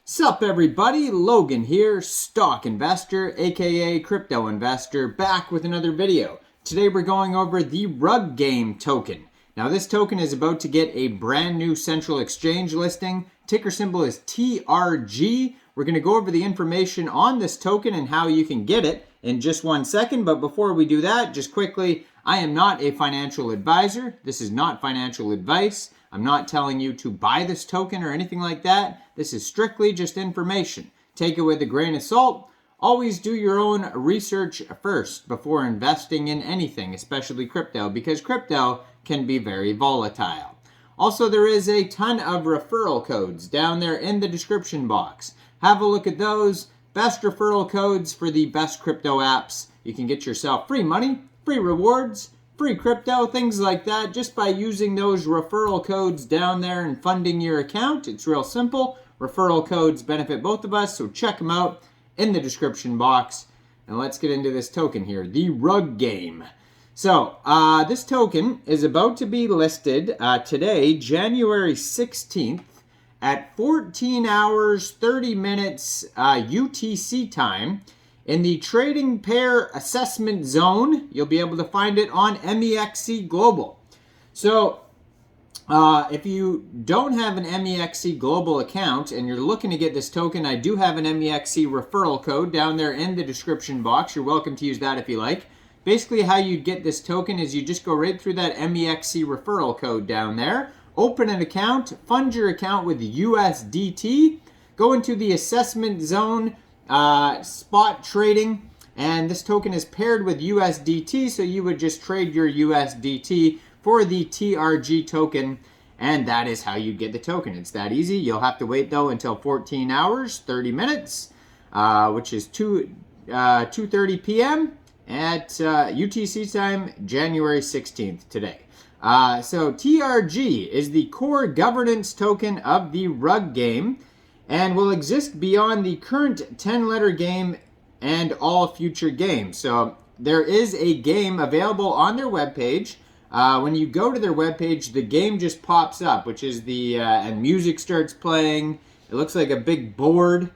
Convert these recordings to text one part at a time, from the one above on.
Sup everybody, Logan here, stock investor, aka crypto investor, back with another video. Today we're going over the Rug Game token. Now this token is about to get a brand new central exchange listing. Ticker symbol is TRG. We're going to go over the information on this token and how you can get it in just 1 second. But before we do that, just quickly, I am not a financial advisor. This is not financial advice. I'm not telling you to buy this token or anything like that. This is strictly just information. Take it with a grain of salt. Always do your own research first before investing in anything, especially crypto, because crypto can be very volatile. Also, there is a ton of referral codes down there in the description box. Have a look at those. Best referral codes for the best crypto apps. You can get yourself free money, free rewards, free crypto, things like that, just by using those referral codes down there and funding your account. It's real simple. Referral codes benefit both of us, so check them out in the description box. And let's get into this token here, the Rug Game. So, this token is about to be listed today, January 16th, at 14 hours, 30 minutes UTC time. In the trading pair assessment zone, you'll be able to find it on Mexc Global. So, if you don't have an Mexc Global account and you're looking to get this token, I do have an Mexc referral code down there in the description box. You're welcome to use that if you like. Basically, how you get this token is you just go right through that Mexc referral code down there, open an account, fund your account with USDT, go into the assessment zone, spot trading, and this token is paired with USDT, so you would just trade your USDT for the TRG token, and that is how you get the token. It's that easy. You'll have to wait though until 14 hours 30 minutes, which is 2:30 p.m. at UTC time, January 16th today. So TRG is the core governance token of the Rug Game and will exist beyond the current 10-letter game and all future games. So there is a game available on their webpage. When you go to their webpage, the game just pops up, which is the, and music starts playing. It looks like a big board.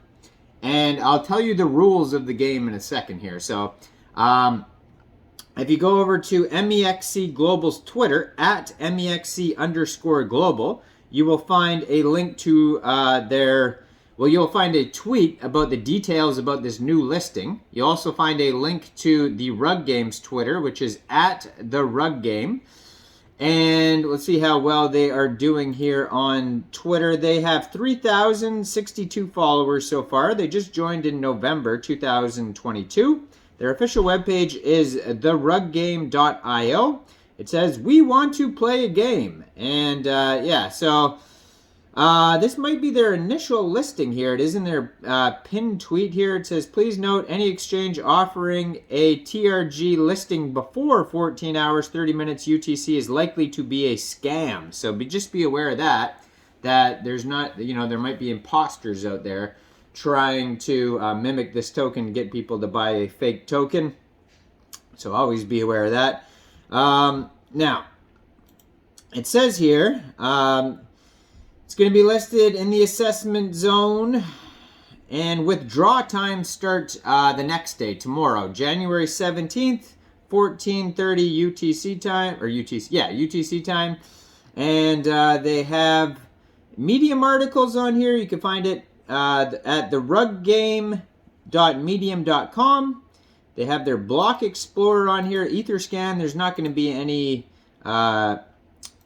And I'll tell you the rules of the game in a second here. So if you go over to Mexc Global's Twitter, at Mexc_Global, you will find a link to you'll find a tweet about the details about this new listing. You'll also find a link to the Rug Game's Twitter, which is at the Rug Game. And let's see how well they are doing here on Twitter. They have 3,062 followers so far. They just joined in November 2022. Their official webpage is theruggame.io. It says, "We want to play a game." And so this might be their initial listing here. It is in their pinned tweet here. It says, "Please note any exchange offering a TRG listing before 14 hours, 30 minutes UTC is likely to be a scam." So just be aware of that there's not, there might be imposters out there trying to mimic this token to get people to buy a fake token. So always be aware of that. Now, it says here, it's going to be listed in the assessment zone, and withdrawal time starts the next day, tomorrow, January 17th, 14:30 UTC time, or UTC time. And they have Medium articles on here. You can find it at theruggame.medium.com. They have their block explorer on here, Etherscan. There's not going to be any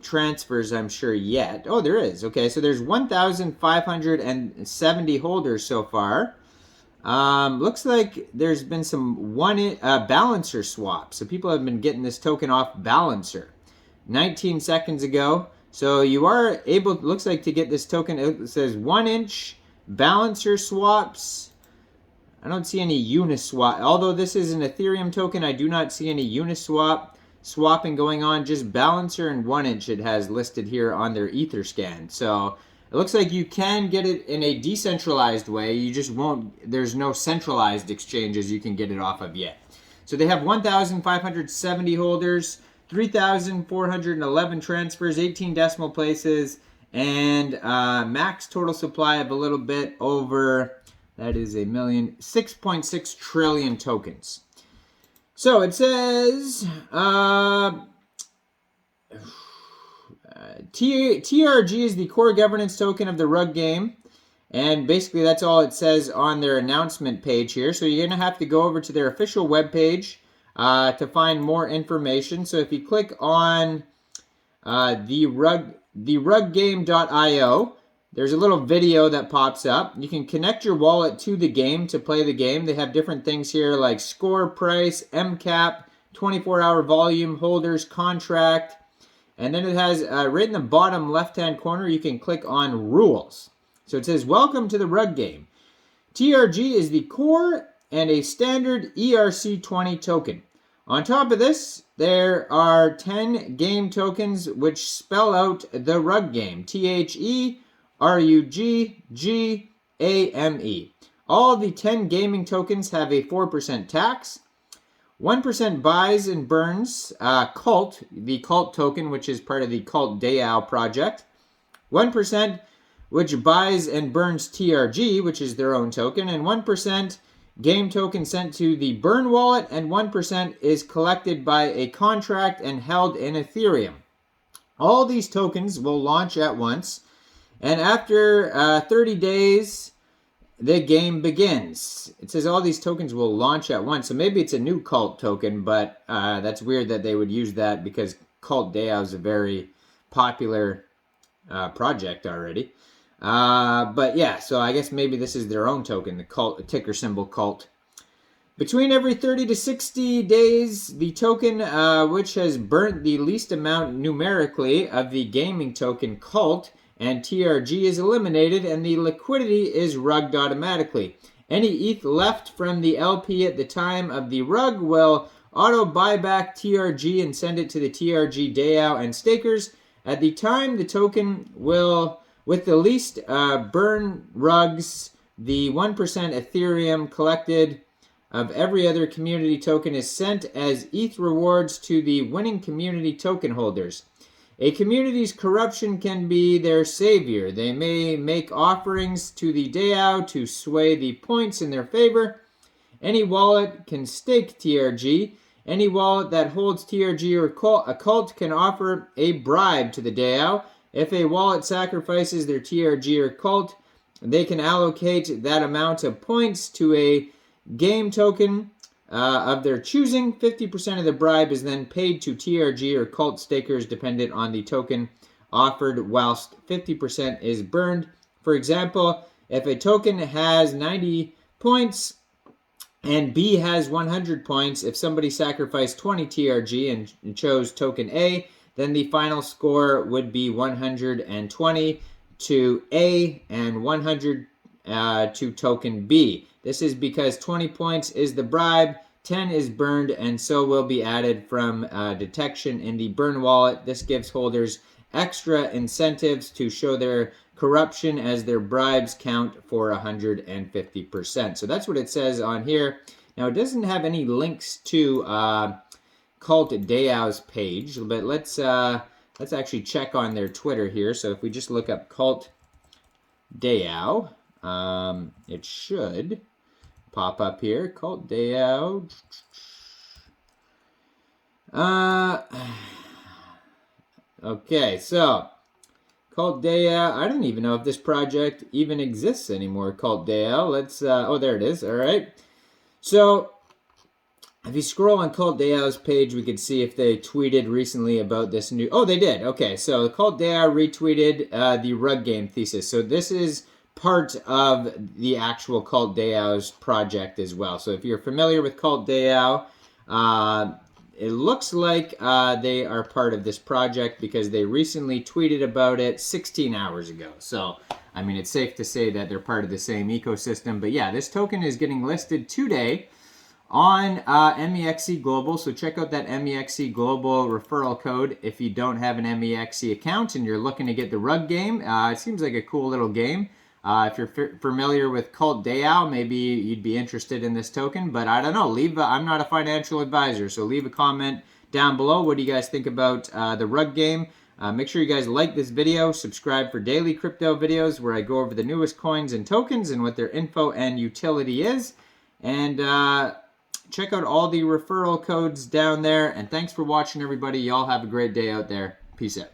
transfers, I'm sure, yet. Oh, there is. Okay, so there's 1,570 holders so far. Looks like there's been some balancer swaps. So people have been getting this token off balancer 19 seconds ago. So you are able, looks like, to get this token. It says 1-inch balancer swaps. I don't see any Uniswap. Although this is an Ethereum token, I do not see any Uniswap swapping going on. Just balancer and 1-inch it has listed here on their Etherscan. So it looks like you can get it in a decentralized way. You just won't, there's no centralized exchanges you can get it off of yet. So they have 1,570 holders, 3,411 transfers, 18 decimal places, and max total supply of a little bit over, that is 6.6 trillion tokens. So it says TRG is the core governance token of the rug game. And basically that's all it says on their announcement page here. So you're going to have to go over to their official webpage to find more information. So if you click on theruggame.io, there's a little video that pops up. You can connect your wallet to the game to play the game. They have different things here like score, price, MCAP, 24-hour volume, holders, contract. And then it has right in the bottom left-hand corner, you can click on rules. So it says, welcome to the rug game. TRG is the core and a standard ERC20 token. On top of this, there are 10 game tokens which spell out the rug game. THERUGGAME. All the 10 gaming tokens have a 4% tax. 1% buys and burns Cult, the Cult token, which is part of the Cult DAO project. 1% which buys and burns TRG, which is their own token, and 1% game token sent to the burn wallet, and 1% is collected by a contract and held in Ethereum. All these tokens will launch at once, and after 30 days, the game begins. It says all these tokens will launch at once, so maybe it's a new Cult token, but that's weird that they would use that because Cult DAO is a very popular project already. But yeah, so I guess maybe this is their own token, the Cult, ticker symbol Cult. Between every 30 to 60 days, the token which has burnt the least amount numerically of the gaming token Cult and TRG is eliminated, and the liquidity is rugged automatically. Any ETH left from the LP at the time of the rug will auto buy back TRG and send it to the TRG DAO and stakers. At the time, the token will, with the least burn rugs, the 1% Ethereum collected of every other community token is sent as ETH rewards to the winning community token holders. A community's corruption can be their savior. They may make offerings to the DAO to sway the points in their favor. Any wallet can stake TRG. Any wallet that holds TRG or a cult can offer a bribe to the DAO. If a wallet sacrifices their TRG or cult, they can allocate that amount of points to a game token of their choosing. 50% of the bribe is then paid to TRG or cult stakers dependent on the token offered, whilst 50% is burned. For example, if a token has 90 points and B has 100 points, if somebody sacrificed 20 TRG and chose token A, then the final score would be 120 to A and 100 to token B. This is because 20 points is the bribe, 10 is burned, and so will be added from detection in the burn wallet. This gives holders extra incentives to show their corruption as their bribes count for 150%. So that's what it says on here. Now, it doesn't have any links to Cult DAO's page, but let's actually check on their Twitter here. So if we just look up Cult DAO, it should pop up here. Cult DAO. Okay, so Cult DAO. I don't even know if this project even exists anymore. Cult DAO. Let's. Oh, there it is. All right. So if you scroll on Cult DAO's page, we could see if they tweeted recently about this new. Oh, they did. Okay, so Cult DAO retweeted the rug game thesis. So this is part of the actual Cult DAO's project as well. So if you're familiar with Cult DAO, it looks like they are part of this project because they recently tweeted about it 16 hours ago. So, I mean, it's safe to say that they're part of the same ecosystem. But yeah, this token is getting listed today on Mexc Global. So check out that Mexc Global referral code if you don't have an Mexc account and you're looking to get the rug game. It seems like a cool little game. If you're familiar with Cult DAO, maybe you'd be interested in this token, but I don't know. I'm not a financial advisor, so leave a comment down below. What do you guys think about the rug game? Make sure you guys like this video, subscribe for daily crypto videos where I go over the newest coins and tokens and what their info and utility is. And check out all the referral codes down there. And thanks for watching, everybody. Y'all have a great day out there. Peace out.